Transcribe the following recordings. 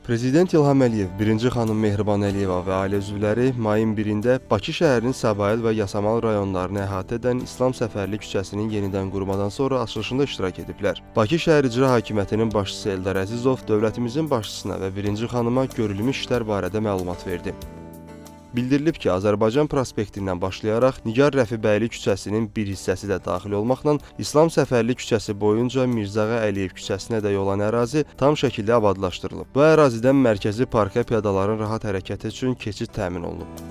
Prezident İlham Əliyev, birinci xanım Mehriban Əliyeva və ailə üzvləri mayın 1-də Bakı şəhərinin Səbail və Yasamal rayonlarını əhatə edən İslam Səfərli küçəsinin yenidən qurmadan sonra açılışında iştirak ediblər. Bakı şəhər İcra Hakimiyyətinin başçısı Eldar Əzizov dövlətimizin başçısına və birinci xanıma görülmüş işlər barədə məlumat verdi. Bildirilib ki, Azərbaycan prospektindən başlayaraq Nigar Rəfibəyli küçəsinin bir hissəsi də daxil olmaqla İslam Səfərli küçəsi boyunca Mirzəğa Əliyev küçəsinə də olan ərazi tam şəkildə abadlaşdırılıb. Bu ərazidən mərkəzi parka piyadaların rahat hərəkəti üçün keçid təmin olunub.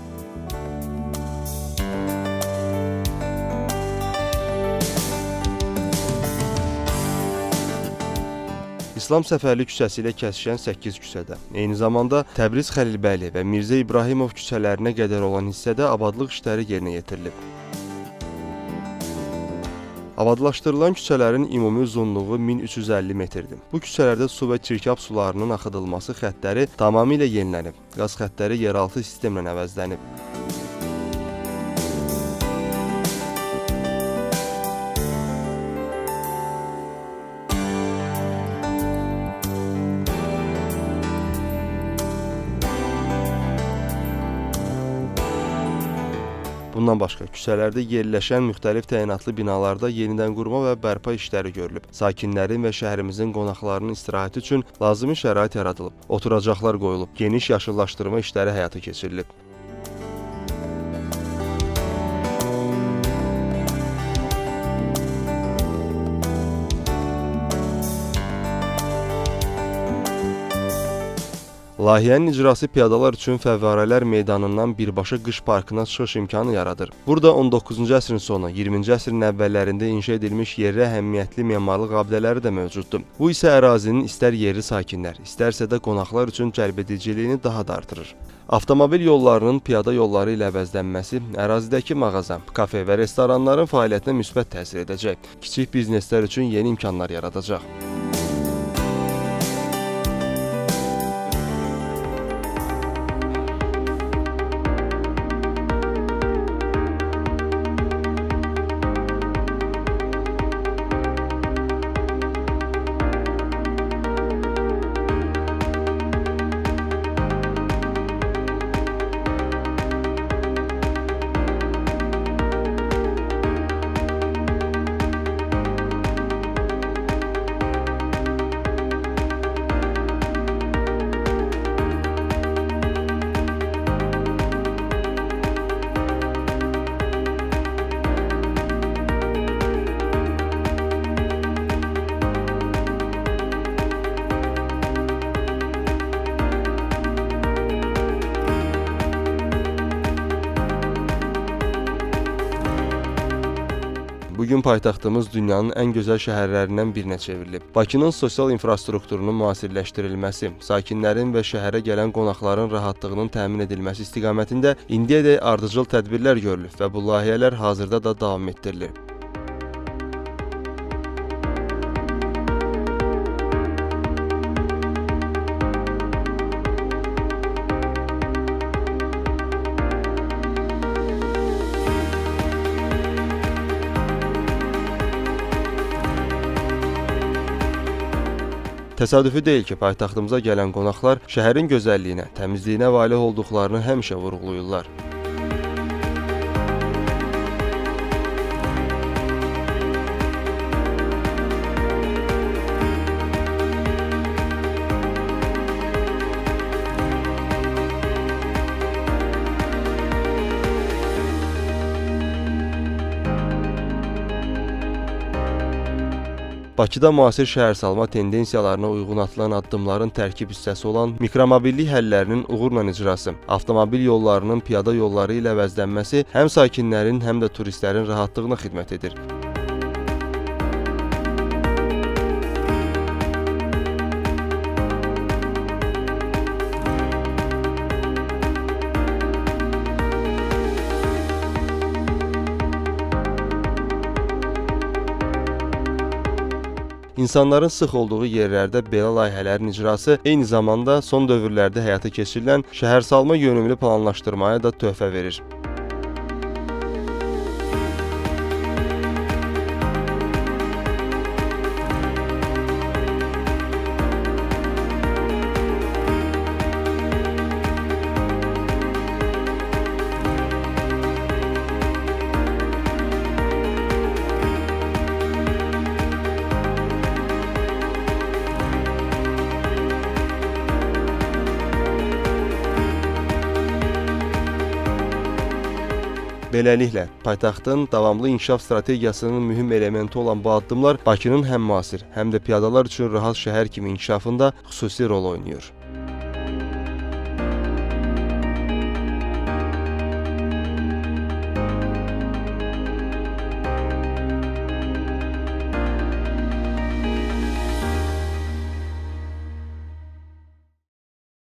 İslam Səfərli küçəsi ilə kəsişən 8 küçədə, eyni zamanda Təbriz Xəlilbəyli və Mirzə İbrahimov küçələrinə qədər olan hissədə abadlıq işləri yerinə yetirilib. Abadlaşdırılan küçələrin ümumi uzunluğu 1350 metrdir. Bu küçələrdə su və çirkab sularının axıdılması xəttləri tamamilə yenilənib, qaz xəttləri yeraltı sistemlə əvəzlənib. Bundan başqa, küçələrdə yerləşən müxtəlif təyinatlı binalarda yenidən qurma və bərpa işləri görülüb. Sakinlərin və şəhərimizin qonaqlarının istirahəti üçün lazımi şərait yaradılıb. Oturacaqlar qoyulub, geniş yaşıllaşdırma işləri həyata keçirilib. Layihənin icrası piyadalar üçün Fəvvarələr meydanından birbaşa qış parkına çıxış imkanı yaradır. Burada 19-cu əsrin sonu, 20-ci əsrin əvvəllərində inşa edilmiş yerli əhəmiyyətli memarlıq abidələri də mövcuddur. Bu isə ərazinin istər yerli sakinlər, istərsə də qonaqlar üçün cəlbediciliyini daha da artırır. Avtomobil yollarının piyada yolları ilə əvəzlənməsi ərazidəki mağaza, kafe və restoranların fəaliyyətinə müsbət təsir edəcək. Kiçik bizneslər üçün yeni imkanlar yaradacaq. Bugün paytaxtımız dünyanın ən gözəl şəhərlərindən birinə çevrilib. Bakının sosial infrastrukturunun müasirləşdirilməsi, sakinlərin və şəhərə gələn qonaqların rahatlığının təmin edilməsi istiqamətində indiyədək ardıcıl tədbirlər görülüb və bu layihələr hazırda da davam etdirilir. Təsadüfi deyil ki, paytaxtımıza gələn qonaqlar şəhərin gözəlliyinə, təmizliyinə valeh olduqlarını həmişə vurğulayırlar. Bakıda müasir şəhərsalma tendensiyalarına uyğun atılan addımların tərkib hissəsi olan mikromobillik həllərinin uğurla icrası, avtomobil yollarının piyada yolları ilə əvəzlənməsi həm sakinlərin, həm də turistlərin rahatlığına xidmət edir. İnsanların sıx olduğu yerlərdə belə layihələrin icrası eyni zamanda son dövrlərdə həyata keçirilən şəhərsalma yönümlü planlaşdırmaya da töhfə verir. Beləliklə, paytaxtın davamlı inkişaf strategiyasının mühüm elementi olan bu addımlar Bakının həm müasir, həm də piyadalar üçün rahat şəhər kimi inkişafında xüsusi rol oynayır.